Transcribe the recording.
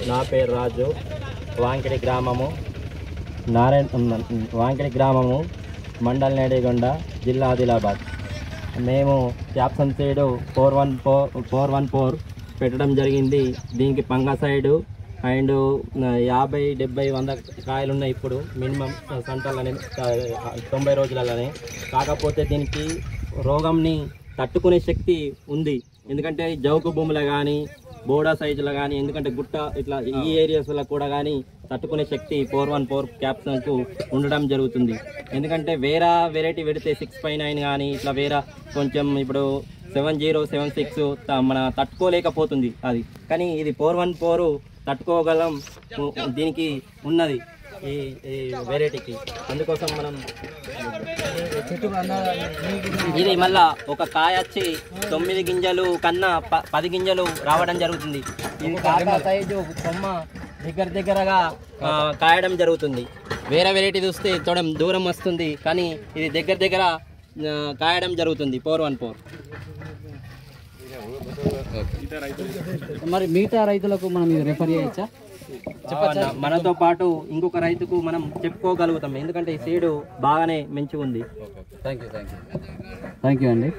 నా పేరు రాజు, వాంకిడి గ్రామము వాంకిడి గ్రామము, మండల్ నేడిగొండ, జిల్లా ఆదిలాబాద్. మేము క్యాప్సన్ సీడ్ 414 పెట్టడం జరిగింది. దీనికి పంగసైడు అండ్ 50, 70, 100 కాయలు ఉన్నాయి ఇప్పుడు మినిమం సంటలని 90 రోజులలోనే. కాకపోతే దీనికి రోగంని తట్టుకునే శక్తి ఉంది. ఎందుకంటే జౌకు భూములు కానీ, బోడా సైజులో కానీ, ఎందుకంటే గుట్ట ఇట్లా ఈ ఏరియాస్లో కూడా కానీ తట్టుకునే శక్తి 414 క్యాప్సన్కు ఉండడం జరుగుతుంది. ఎందుకంటే వేరే వెరైటీ పెడితే 659 కానీ ఇట్లా వేరే కొంచెం ఇప్పుడు 7076 మన తట్టుకోలేకపోతుంది అది. కానీ ఇది 414 తట్టుకోగలం దీనికి ఉన్నది ఈ వెరైటీకి. అందుకోసం మనం ఇది మళ్ళా ఒక కాయ వచ్చి 9 గింజలు కన్నా 10 గింజలు రావడం జరుగుతుంది. ఇది కాయ సైజు కొమ్మ దగ్గరగా కాయడం జరుగుతుంది. వేరే వెరైటీ చూస్తే తోడం దూరం వస్తుంది, కానీ ఇది దగ్గర కాయడం జరుగుతుంది 414. మరి మిగతా రైతులకు మనం రిఫర్ చేయొచ్చా? మనతో పాటు ఇంకొక రైతుకు మనం చెప్పుకోగలుగుతాం, ఎందుకంటే ఈ సీడు బాగానే మంచిగా ఉంది. థ్యాంక్ యూ అండి.